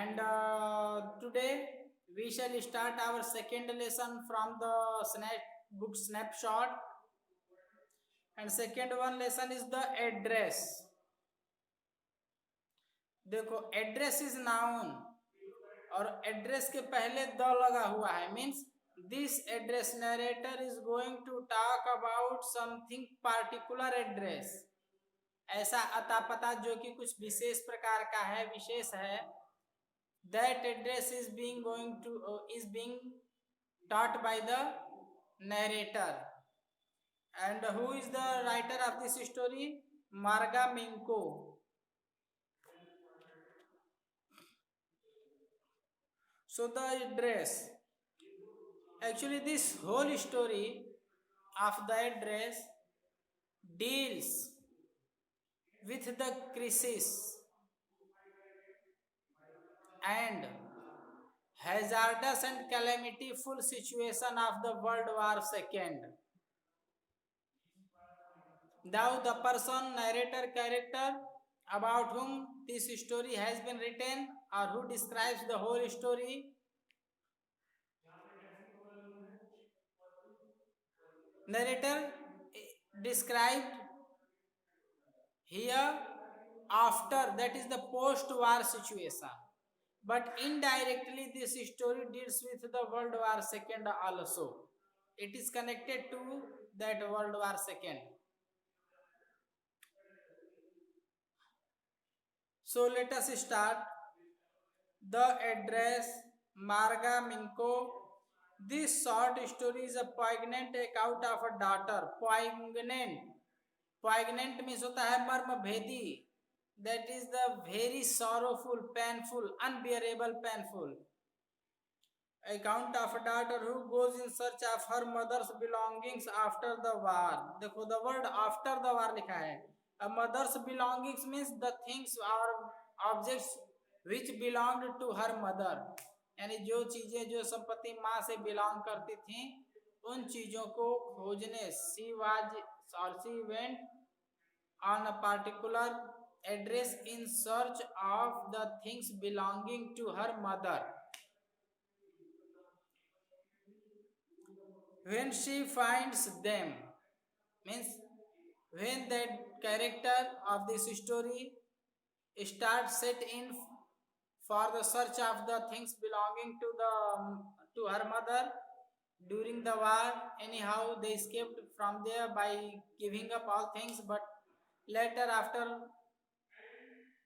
And today we shall start our second lesson from the book snapshot. And second one lesson is the address. देखो address is noun और address के पहले the लगा हुआ है, means this address narrator is going to talk about something particular address, ऐसा अता पता जो कि कुछ विशेष प्रकार का है, विशेष है. That address is being taught by the narrator. And who is the writer of this story? Marga Minko. So the address, actually this whole story of the address deals with the crisis and hazardous and calamity-full situation of the World War II. Now the person, narrator, character about whom this story has been written or who describes the whole story, narrator described here after, that is the post-war situation, but indirectly this story deals with the World War II also. It is connected to that World War II. So let us start. The address, Marga Minko. This short story is a poignant account of a daughter. Poignant means होता है मर्म भेदी. That is the very sorrowful, painful, unbearable, painful account of a daughter who goes in search of her mother's belongings after the war. देखो the word after the war लिखा है. A mother's belongings means the things or objects which belonged to her mother, यानी जो चीजें, जो संपत्ति माँ से बिलोंग करती थी, उन चीजों को खोजने she went on a particular address in search of the things belonging to her mother. When she finds them, means when that character of this story starts set in for the search of the things belonging to her mother during the war. Anyhow, they escaped from there by giving up all things, but later, after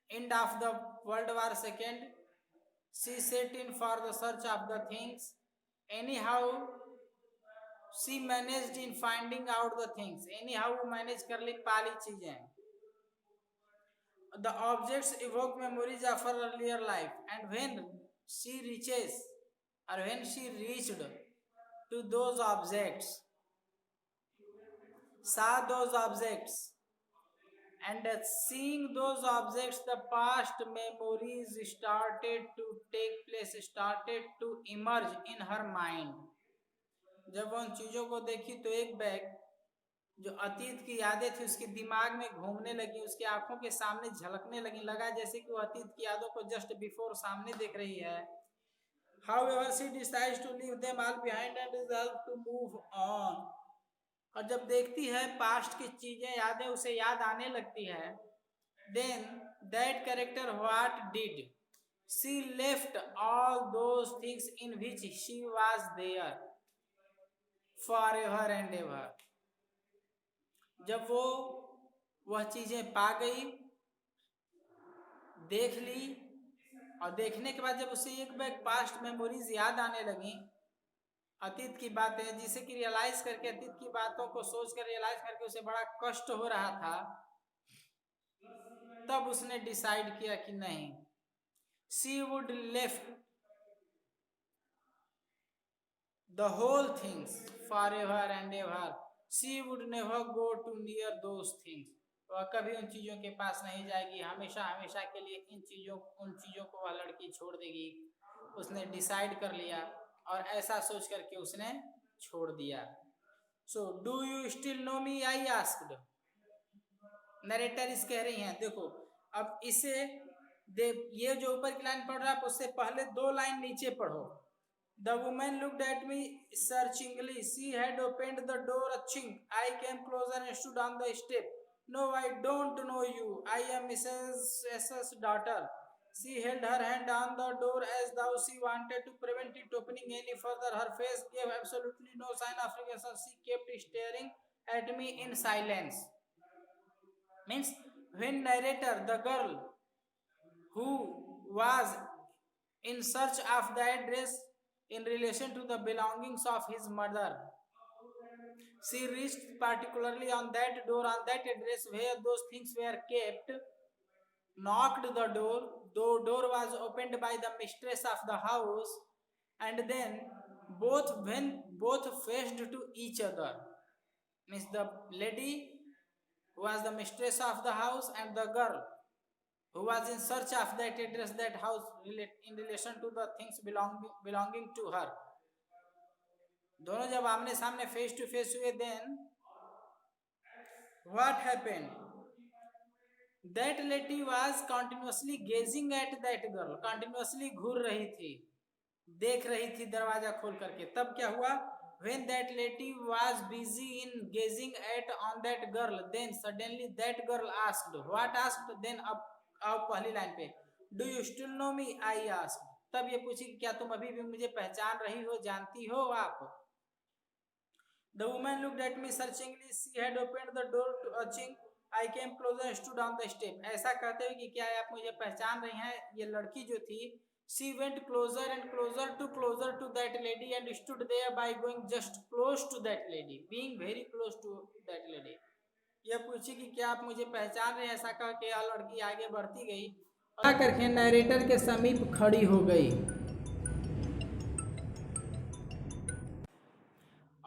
end of the World War II, she set in for the search of the things. Anyhow, she managed in finding out the things. Anyhow, वो manage कर ली पाली चीजें. The objects evoke memories of her earlier life, and when she reaches or when she reached to those objects, saw those objects, and seeing those objects, the past memories started to take place, started to emerge in her mind. जब उन चीजों को देखी तो एक bag जो अतीत की यादें थी उसके दिमाग में घूमने लगी, उसकी आंखों के सामने झलकने लगी, लगा जैसे कि वो अतीत की यादों को जस्ट बिफोर सामने देख रही है. However, she decides to leave them all behind and resolve to move on. और जब देखती है पास्ट की चीजें, यादें उसे याद आने लगती है, then that character what did? She left all those things in which she was there forever and ever. जब वो वह चीजें पा गई, देख ली, और देखने के बाद जब उसे एक बैग पास्ट मेमोरीज याद आने लगी, अतीत की बातें, जिसे कि रियलाइज करके, अतीत की बातों को सोच कर रियलाइज करके उसे बड़ा कष्ट हो रहा था, तब उसने डिसाइड किया कि नहीं, she would left the whole things forever and ever. She would never go to near those things. वह कभी उन चीजों के पास नहीं जाएगी, हमेशा हमेशा के लिए उन चीजों को वह लड़की छोड़ देगी. उसने डिसाइड कर लिया और ऐसा सोच करके उसने छोड़ दिया. So do you still know me? I asked. Narrator इस कह रही हैं, देखो अब इसे ये जो ऊपर की लाइन पढ़ रहा है उससे पहले 2 लाइन नीचे पढ़ो। The woman looked at me searchingly. She had opened the door a chink. I came closer and stood on the step. No, I don't know you. I am Mrs. S.'s daughter. She held her hand on the door as though she wanted to prevent it opening any further. Her face gave absolutely no sign of recognition. She kept staring at me in silence. Means when narrator, the girl who was in search of the address in relation to the belongings of his mother, she reached particularly on that door, on that address where those things were kept, knocked the door. The door was opened by the mistress of the house, and then both faced to each other. Means the lady who was the mistress of the house and the girl who was in search of that address, that house, in relation to the things belonging to her. दोनों जब आमने सामने face to face हुए, then what happened, that lady was continuously gazing at that girl, continuously घूर रही थी, देख रही थी दरवाजा खोल करके। तब क्या हुआ, when that lady was busy in gazing at on that girl, then suddenly that girl asked, what asked, then अब पहली लाइन पे, do you still know me, I asked, तब ये पूछी कि क्या तुम अभी भी मुझे पहचान रही हो, जानती हो आप। The woman looked at me searchingly. She had opened the door to a chink. I came closer and stood on the step. ऐसा कहते हुए कि क्या आप मुझे पहचान रही हैं, ये लड़की जो थी, she went closer and closer to that lady and stood there by going just close to that lady, being very close to that lady. ये पूछी कि क्या आप मुझे पहचान रहे हैं, ऐसा कह के यह लड़की आगे बढ़ती गई, करके नरेटर के समीप खड़ी हो गई।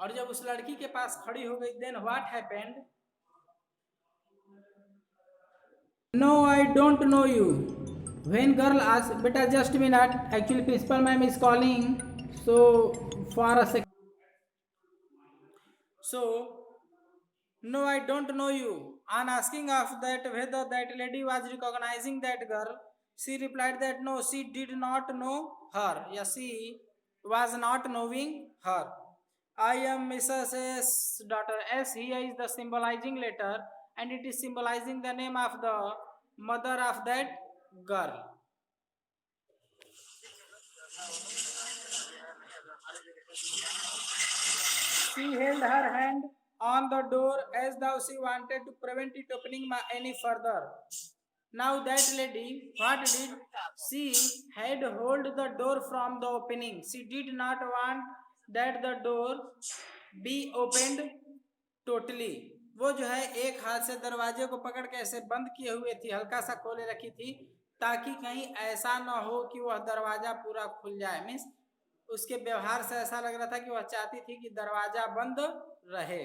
और जब उस लड़की के पास खड़ी हो गई, then what happened, no I don't know you, when girl asked, बेटा just minute, actually principal ma'am is calling, so for a second, so no I don't know you, on asking of that whether that lady was recognizing that girl, she replied that no, she did not know her, या she was not knowing her. I am Mrs. S. daughter. S here is the symbolizing letter, and it is symbolizing the name of the mother of that girl. She held her hand on the door as though she wanted to prevent it opening any further. Now that lady, what did she had hold the door from the opening. She did not want that the door be opened totally. वो जो है एक हाथ से दरवाजे को पकड़ के ऐसे बंद किए हुए थी, हल्का सा खोले रखी थी, ताकि कहीं ऐसा ना हो कि वह दरवाजा पूरा खुल जाए। मीन्स उसके व्यवहार से ऐसा लग रहा था कि वह चाहती थी कि दरवाजा बंद रहे।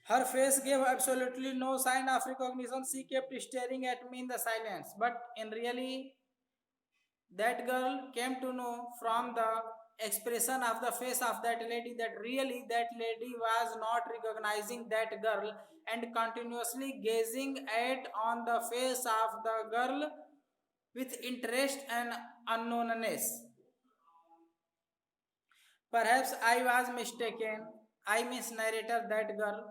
Her face gave absolutely no sign of recognition. She kept staring at me in the silence. But in really, that girl came to know from the expression of the face of that lady that really that lady was not recognizing that girl and continuously gazing at on the face of the girl with interest and unknownness. Perhaps I was mistaken. I misnarrated that girl.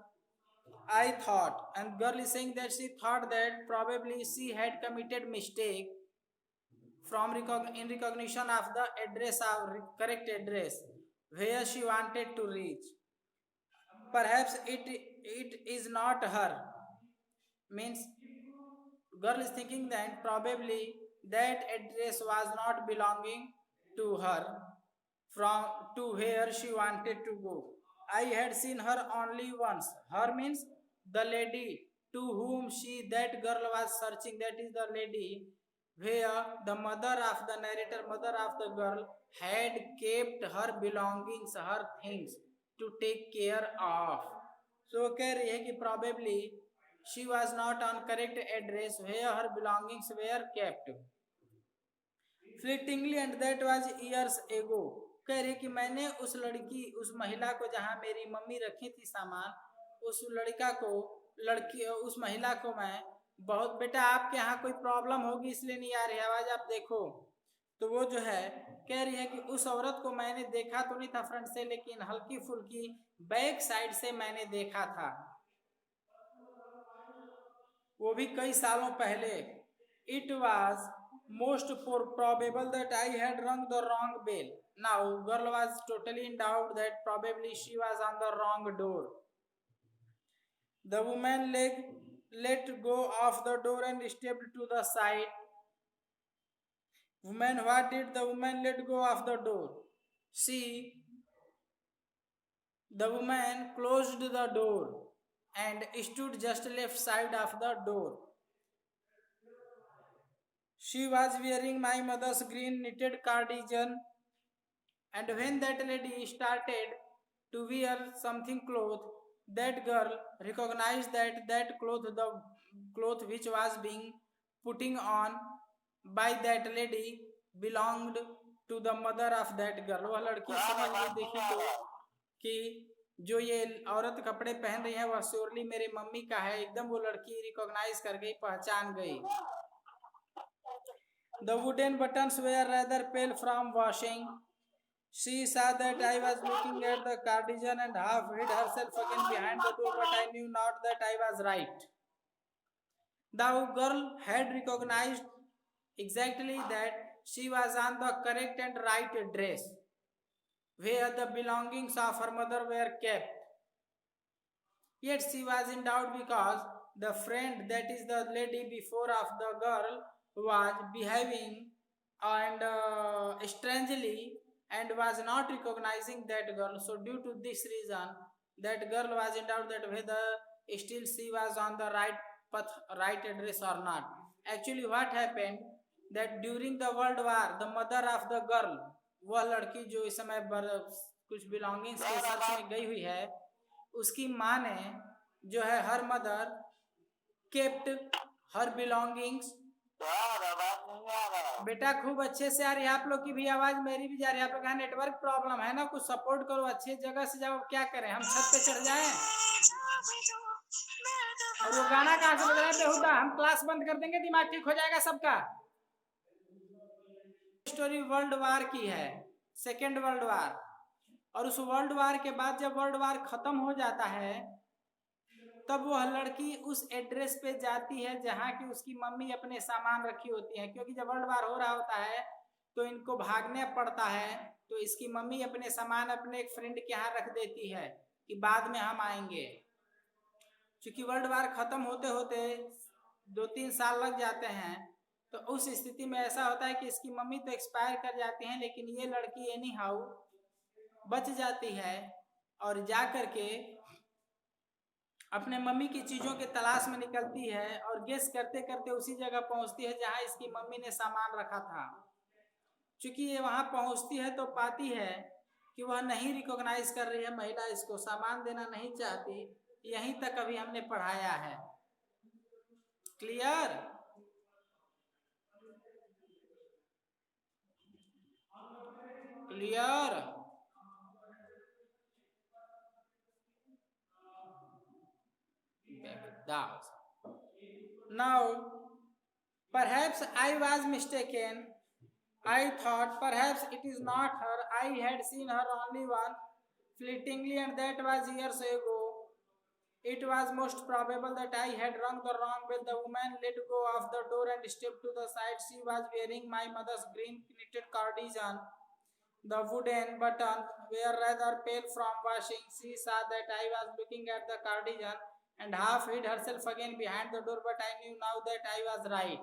I thought, and girl is saying that she thought that probably she had committed mistake from in recognition of the address of correct address where she wanted to reach. Perhaps it is not her. Means girl is thinking that probably that address was not belonging to her from to where she wanted to go. I had seen her only once. Her means the lady to whom that girl was searching. That is the lady where the mother of the narrator, mother of the girl, had kept her belongings, her things to take care of. So कह रही है कि probably she was not on correct address where her belongings were kept. Fleetingly, and that was years ago. कह रही कि मैंने उस लड़की, उस महिला को जहाँ मेरी मम्मी रखी थी सामान, उस लड़की उस महिला को मैं बहुत बेटा आपके यहाँ कोई प्रॉब्लम होगी इसलिए नहीं आ रही आवाज, आप देखो। तो वो जो है कह रही है कि उस औरत को मैंने देखा तो नहीं था फ्रंट से, लेकिन हल्की फुल्की बैक साइड से मैंने देखा था, वो भी कई सालों पहले। It was most probable that I had rung the wrong bell. Now girl was totally in doubt that probably she was on the wrong door. The woman let go of the door and stepped to the side. Woman, what did the woman let go of the door? She, the woman closed the door and stood just left side of the door. She was wearing my mother's green knitted cardigan, and when that lady started to wear something cloth, that girl recognized that cloth, the cloth which was being putting on by that lady, belonged to the mother of that girl. वह लड़की समझ गई, देखी तो कि जो ये औरत कपड़े पहन रही है वह श्योरली मेरे मम्मी का है। एकदम वो लड़की रिकॉग्नाइज कर गई, पहचान गई। The wooden buttons were rather pale from washing. She saw that I was looking at the cardigan and half hid herself again behind the door, but I knew not that I was right. The girl had recognized exactly that she was on the correct and right dress, where the belongings of her mother were kept. Yet she was in doubt because the friend, that is the lady before of the girl, was behaving and strangely and was not recognizing that girl. So due to this reason, that girl was in doubt that whether still she was on the right path, right address or not. Actually what happened that during the World War, the mother of the girl, वह लड़की जो इस समय कुछ belongings के search में गई हुई है, उसकी माँ ने जो है her mother kept her belongings. बेटा खूब अच्छे से आ रही है, आप लोग की भी आवाज, मेरी भी जा रही है। आप लोग का नेटवर्क प्रॉब्लम है ना, कुछ सपोर्ट करो, अच्छी जगह से जाओ। क्या करें, हम छत पे चढ़ जाएं? और वो गाना कहाँ से बज रहा है बेहुदा? हम क्लास बंद कर देंगे, दिमाग ठीक हो जाएगा सबका। स्टोरी वर्ल्ड वार की है, सेकेंड वर्ल्ड वार। और उस वर्ल्ड वार के बाद जब वर्ल्ड वार खत्म हो जाता है, तब वह लड़की उस एड्रेस पे जाती है जहाँ की उसकी मम्मी अपने सामान रखी होती है। क्योंकि जब वर्ल्ड वार हो रहा होता है तो इनको भागने पड़ता है, तो इसकी मम्मी अपने सामान अपने एक फ्रेंड के यहाँ रख देती है कि बाद में हम आएंगे। क्योंकि वर्ल्ड वार खत्म होते होते 2-3 साल लग जाते हैं, तो उस स्थिति में ऐसा होता है कि इसकी मम्मी तो एक्सपायर कर जाती हैं, लेकिन ये लड़की एनी हाउ बच जाती है और जा करके अपने मम्मी की चीज़ों के तलाश में निकलती है और गेस करते करते उसी जगह पहुंचती है जहां इसकी मम्मी ने सामान रखा था। चूंकि ये वहां पहुंचती है तो पाती है कि वह नहीं रिकॉग्नाइज कर रही है महिला, इसको सामान देना नहीं चाहती। यहीं तक अभी हमने पढ़ाया है। Clear? Clear? Now, perhaps I was mistaken. I thought perhaps it is not her. I had seen her only once, fleetingly, and that was years ago. It was most probable that I had rung the wrong bell. The woman let go of the door and stepped to the side. She was wearing my mother's green knitted cardigan. The wooden buttons were rather pale from washing. She saw that I was looking at the cardigan and half hid herself again behind the door, but I knew now that I was right.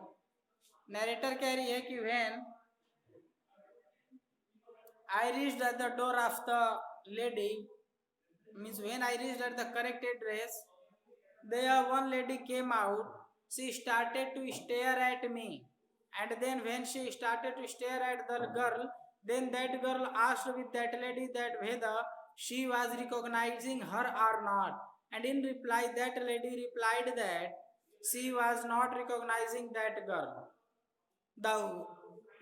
Narrator कह रही है कि when I reached at the door of the lady, means when I reached at the correct address, there one lady came out. She started to stare at me, and then when she started to stare at the girl, then that girl asked with that lady that whether she was recognizing her or not, and in reply that lady replied that she was not recognizing that girl.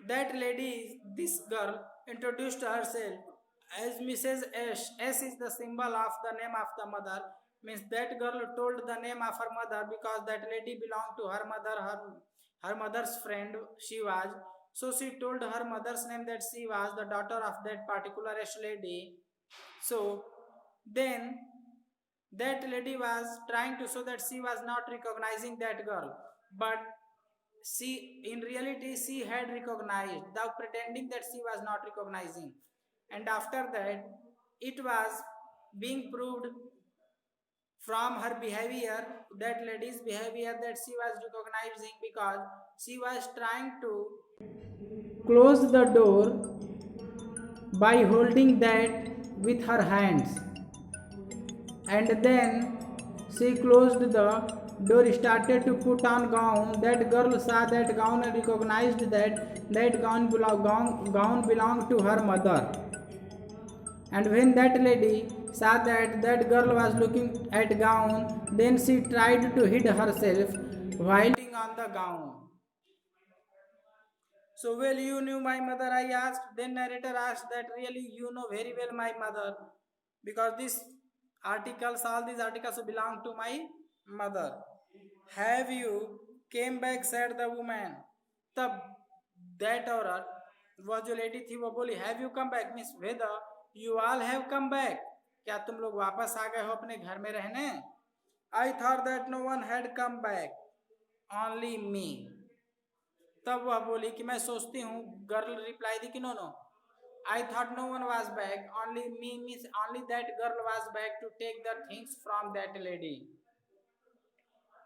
That lady, this girl, introduced herself as Mrs. S. S is the symbol of the name of the mother. means that girl told the name of her mother because that lady belonged to her mother, her mother's friend she was. So she told her mother's name that she was the daughter of that particular lady. So then that lady was trying to show that she was not recognizing that girl, but she in reality she had recognized, thou pretending that she was not recognizing. And after that it was being proved from her behavior, that lady's behavior, that she was recognizing because she was trying to close the door by holding that with her hands, and then she closed the door, started to put on gown. That girl saw that gown and recognized that gown belonged to her mother. And when that lady saw that that girl was looking at gown, then she tried to hide herself while putting on the gown. So, well, you knew my mother, I asked. Then narrator asked that really you know very well my mother, because all these articles belong to my mother. Have you came back, said the woman. तब that औरत, वह जो lady थी वो बोली, have you come back means whether you all have come back, क्या तुम लोग वापस आ गए हो अपने घर में रहने. I thought that no one had come back, only me. तब वह बोली कि मैं सोचती हूँ, गर्ल रिप्लाई दी कि no no, I thought no one was back, only me, means only that girl was back to take the things from that lady.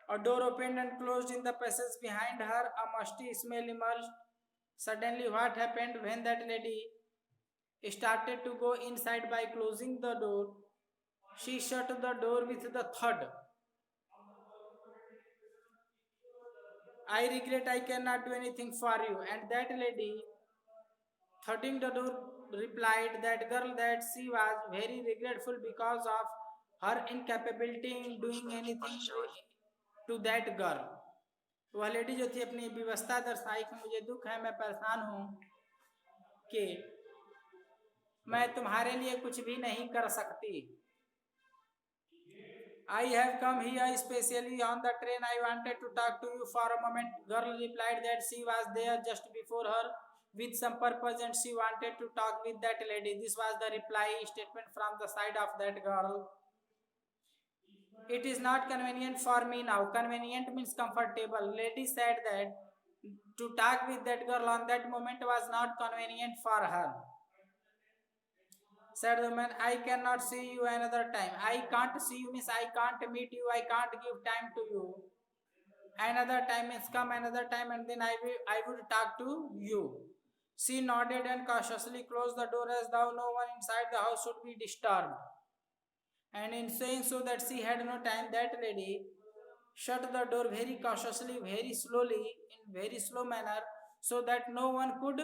A door opened and closed in the passage behind her. A musty smell emerged. Suddenly, what happened when that lady started to go inside by closing the door? She shut the door with the thud. I regret I cannot do anything for you. And that lady, thudding the door, replied that girl that she was very regretful because of her incapability in doing anything to that girl. वह lady जो थी अपनी व्यवस्था दर्शाई कि मुझे दुख है, मैं परेशान हूँ कि मैं तुम्हारे लिए कुछ भी नहीं कर सकती. I have come here specially on the train. I wanted to talk to you for a moment. Girl replied that she was there just before her with some purpose and she wanted to talk with that lady. This was the reply statement from the side of that girl. It is not convenient for me now. Convenient means comfortable. Lady said that to talk with that girl on that moment was not convenient for her. Said the man, I cannot see you another time. I can't see you means I can't meet you. I can't give time to you. Another time means come another time and then I would talk to you. She nodded and cautiously closed the door as though no one inside the house should be disturbed. And in saying so that she had no time, that lady shut the door very cautiously, very slowly, in very slow manner, so that no one could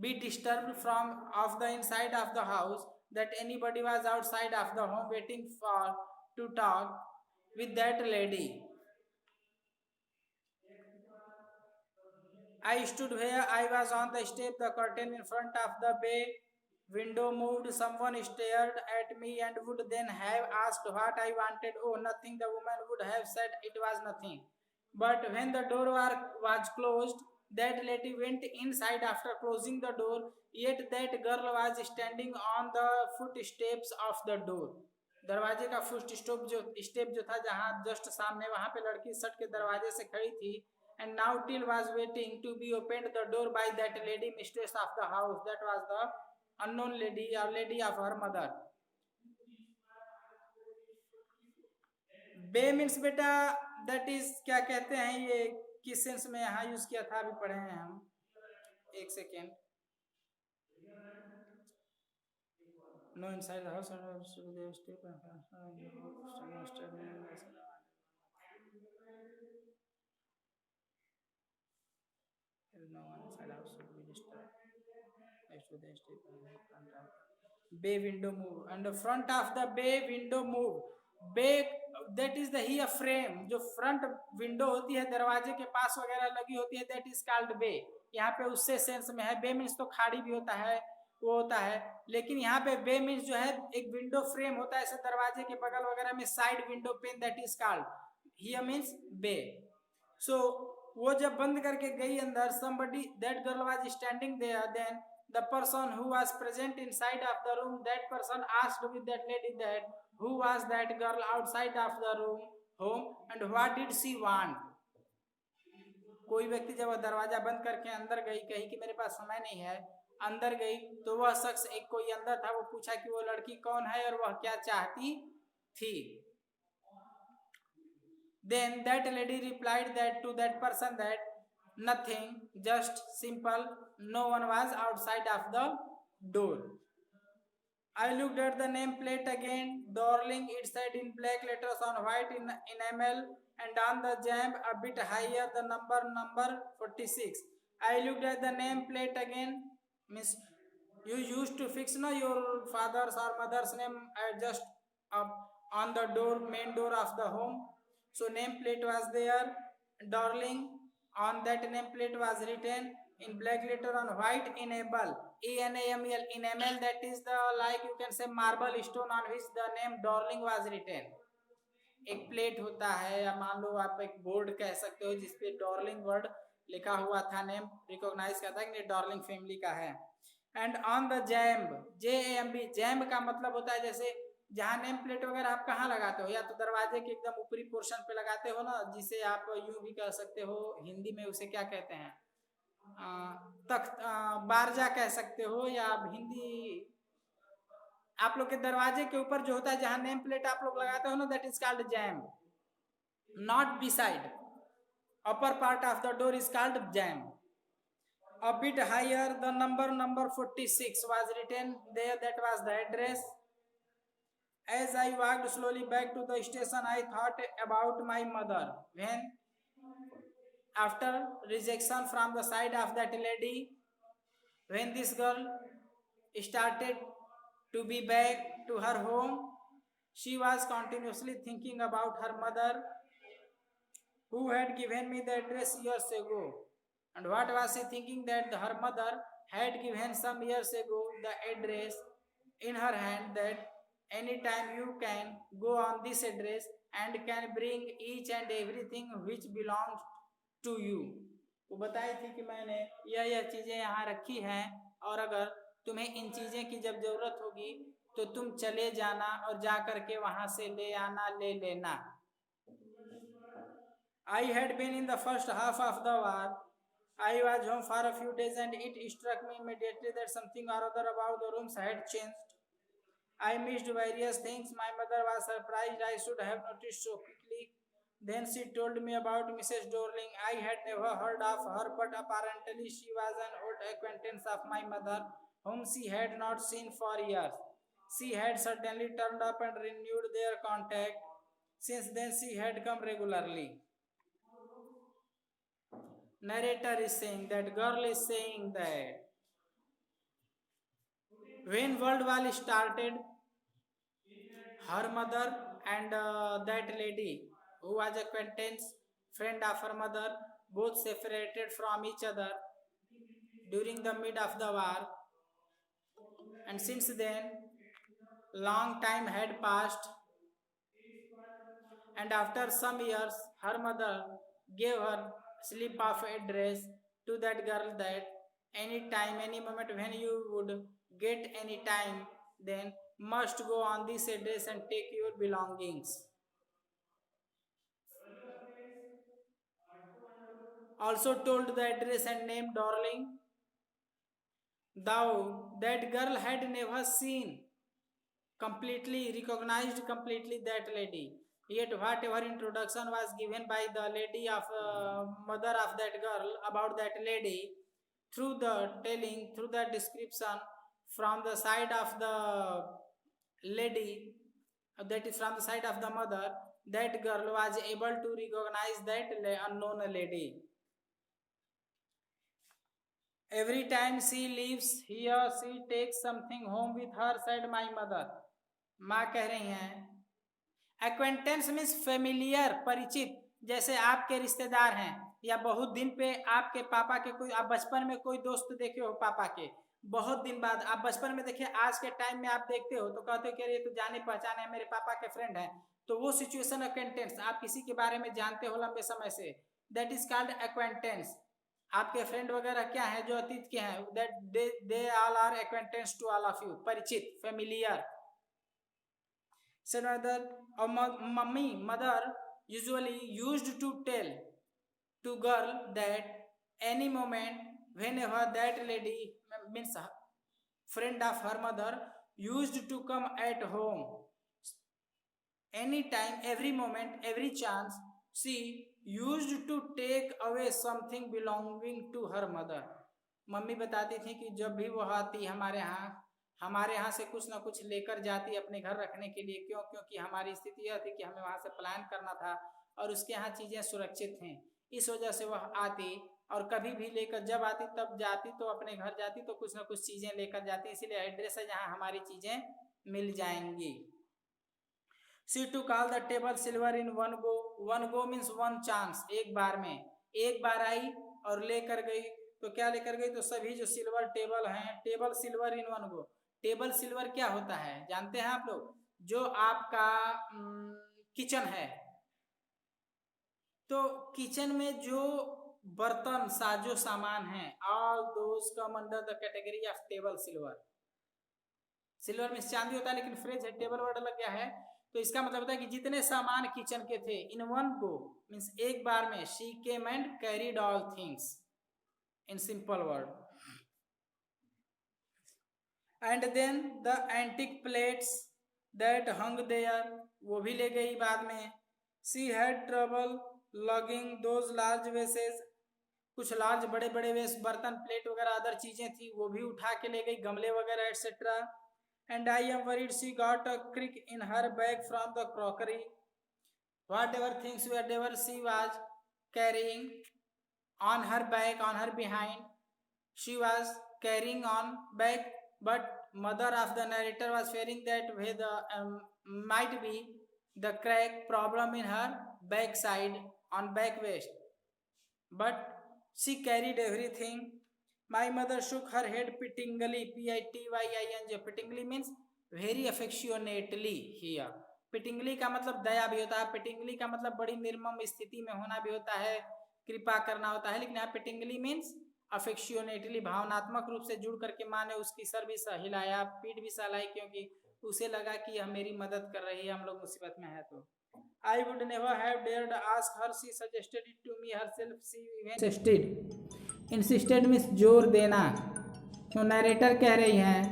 be disturbed from of the inside of the house, that anybody was outside of the home waiting for to talk with that lady. I stood where I was on the step, the curtain in front of the bay window moved. Someone stared at me and would then have asked what I wanted. Oh, nothing, the woman would have said it was nothing. But when the door was closed, that lady went inside after closing the door, yet that girl was standing on the footsteps of the door. दरवाजे का foot step जो था जहाँ just सामने, वहां पे लड़की सट के दरवाजे से खड़ी थी. And now till was waiting to be opened the door by that lady mistress of the house. That was the unknown lady or lady of her mother. B means बेटा दैट इज क्या कहते हैं, ये किस sense में यहाँ use किया था अभी पढ़े हैं हम. एक second. No inside the house no one inside house should be disturbed. Next to the step and front of bay window move and the front of the bay window move. bay that is the here frame, जो front window होती है दरवाजे के पास वगैरह लगी होती है, that is called bay. यहाँ पे उससे सेंस में है. बे मीन्स तो खाड़ी भी होता है, वो होता है, लेकिन यहाँ पे बे मीन्स जो है एक विंडो फ्रेम होता है ऐसे दरवाजे के बगल वगैरह में, side window pane, that is called here means bay. So वो जब बंद करके गई अंदर, somebody that girl was standing there, then the person who was present inside of the room, that person asked with that lady that who was that girl outside of the room home and what did she want। कोई व्यक्ति जब दरवाजा बंद करके अंदर गई, कही कि मेरे पास समय नहीं है, अंदर गई तो वह शख्स एक कोई अंदर था, वो पूछा कि वो लड़की कौन है और वह क्या चाहती थी। Then that lady replied that to that person that nothing, just simple, no one was outside of the door। I looked at the name plate again, darling, it said in black letters on white in enamel, and on the jamb a bit higher the number 46। I looked at the name plate again, miss, you used to fix no your father's or mother's name just up on the door, main door of the home। So name plate was there, darling, on that name plate was written in black letter on white enamel, enamel, enamel, that is the like you can say marble stone on which the name darling was written। एक plate होता है या मान लो आप एक board कह सकते हो जिसपे डॉर्लिंग वर्ड लिखा हुआ था, नेम रिकॉग्नाइज करता है कि डॉर्लिंग फैमिली का है। एंड ऑन द जैम्ब, JAMB, जैम्ब का मतलब होता है जैसे जहाँ नेम प्लेट वगैरह आप कहाँ लगाते हो, या तो दरवाजे के एकदम ऊपरी पोर्शन पे लगाते हो ना, जिसे आप यूं भी कह सकते हो, हिंदी में उसे क्या कहते हैं, तख्त, बारजा कह सकते हो, या हिंदी आप लोग के दरवाजे के ऊपर जो होता है जहां नेम प्लेट आप लोग लगाते हो ना, that is called jam. Not beside, upper part of the door is called jam. A bit higher the number 46 was written there, that was the address। As I walked slowly back to the station, I thought about my mother when after rejection from the side of that lady, when this girl started to be back to her home, she was continuously thinking about her mother who had given me the address years ago। And what was she thinking? That her mother had given some years ago the address in her hand, that anytime you can go on this address and can bring each and everything which belongs to you। वो बताई थी कि मैंने यह चीजें यहाँ रखी हैं और अगर तुम्हें इन चीजें की जब जरूरत होगी तो तुम चले जाना और जा करके वहां से ले आना, ले लेना। I had been in the first half of the war। I was home for a few days and it struck me immediately that something or other about the rooms had changed। I missed various things my mother was surprised I should have noticed so quickly। Then she told me about Mrs. Dorling। I had never heard of her, but apparently she was an old acquaintance of my mother whom she had not seen for years। She had certainly turned up and renewed their contact। Since then she had come regularly। Narrator is saying, that girl is saying that when World War started, her mother and that lady who was acquaintance, friend of her mother, both separated from each other during the mid of the war। And since then, long time had passed, and after some years, her mother gave her slip of address to that girl, that any time, any moment when you would get any time, then must go on this address and take your belongings। Also told the address and name darling, thou that girl had never seen completely, recognized completely that lady, yet whatever introduction was given by the lady of mother of that girl about that lady, through the telling, through the description from the side of the lady, that is from the side of the mother, that girl was able to recognize that unknown lady। Every time she leaves here, she takes something home with her, said my mother। माँ कह रही हैं, acquaintance means familiar, परिचित, जैसे आपके रिश्तेदार हैं या बहुत दिन पे आपके पापा के कोई, आप बचपन में कोई दोस्त देखे हो पापा के, बहुत दिन बाद। आप बचपन में देखिए, आज के टाइम में आप देखते हो तो कहते हो कि ये तो जाने पहचाने है, मेरे पापा के फ्रेंड है, तो वो सिचुएशन अक्वेंटेंस, आप किसी के बारे में जानते हो लंबे समय से, दैट इज कॉल्ड अक्वेंटेंस। आपके फ्रेंड वगैरह क्या है जो अतीत के हैं, that they all are acquaintance to all of you, परिचित, familiar. Mummy, mother usually used to tell to girl that any moment whenever that lady means friend of her mother used to come at home, anytime, every moment, every chance, she used to take away something belonging to her mother. Mummy बताती थी कि जब भी वो आती हमारे यहाँ से कुछ ना कुछ लेकर जाती अपने घर रखने के लिए। क्यों? क्योंकि हमारी स्थिति यह थी कि हमें वहाँ से पलायन करना था और उसके यहाँ चीज़ें सुरक्षित थीं। इस वजह से वह आती, और कभी भी लेकर, जब आती तब जाती, तो अपने घर जाती तो कुछ ना कुछ चीज़ें लेकर जाती। इसीलिए एड्रेस है जहाँ हमारी चीज़ें मिल जाएंगी। She took all the table silver in one go. One go means one chance, एक बार में, एक बार आई और लेकर गई। तो क्या लेकर गई? तो सभी जो सिल्वर टेबल हैं, table silver in one go. Table silver क्या होता है जानते हैं आप लोग? जो आपका किचन है, तो किचन में जो बर्तन साजो सामान है, all those come under the category of table silver. Silver में चांदी होता है, लेकिन फ्रेज है, टेबल वर्ड लग गया है, तो इसका मतलब होता है कि जितने सामान किचन के थे, इन वन गो मीन्स एक बार में, she came and carried all things, in simple word. And then the antique plates that hung there, वो भी ले गई बाद में। She had trouble lugging those large vases, कुछ लार्ज बड़े बड़े वेस, बर्तन, प्लेट वगैरह अदर चीजें थी, वो भी उठा के ले गई, गमले वगैरह etcetera. And I am worried she got a crick in her bag from the crockery. Whatever things whatever she was carrying on her back, on her behind, she was carrying on back. But mother of the narrator was fearing that the might be the crack problem in her backside on back waist. But she carried everything. My mother shook her head pityingly, P-I-T-Y-I-N-G. Pityingly means very affectionately here. पिटिंगली का मतलब दया भी होता है, पिटिंगली का मतलब बड़ी निर्मम स्थिति में होना भी होता है, कृपा करना होता है, लेकिन यहाँ पिटिंगली मीन्स अफेक्शनेटली, भावनात्मक रूप से जुड़ करके माँ ने उसकी सर भी हिलाया, पीठ भी सहलाई, क्योंकि उसे लगा कि यह मेरी मदद कर रही है, हम लोग मुसीबत में है। तो I would never have dared ask her, she suggested it to me herself, she even insisted. Insisted means जोर देना। तो नरेटर कह रही हैं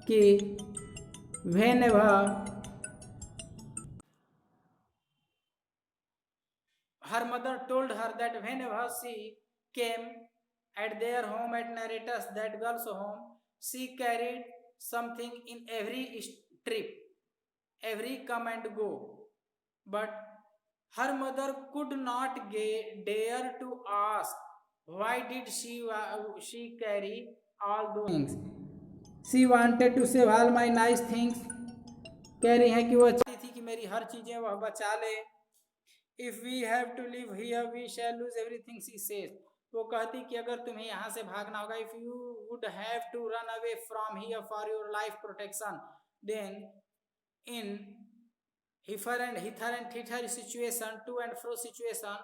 कि whenever her mother told her that whenever she came at their home, at narrator's, that girl's home, she carried something in every trip, every come and go, but her mother could not dare to ask why did she carry all those things. She wanted to save all my nice things. कह रही है कि वो चाहती थी कि मेरी हर चीजें वह बचा ले। If we have to live here, we shall lose everything, she says. वो कहती कि अगर तुम्हें यहाँ से भागना होगा, if you would have to run away from here for your life protection, then in hither and thither situation, to and fro situation,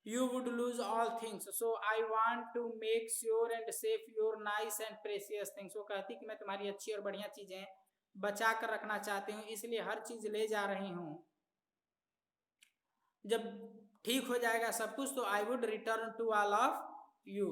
you would lose all things. So I want to make sure and save your nice and precious things. वो कहती कि मैं तुम्हारी अच्छी और बढ़िया चीजें बचा कर रखना चाहती हूँ, इसलिए हर चीज ले जा रही हूँ। जब ठीक हो जाएगा सब कुछ तो I would return to all of you.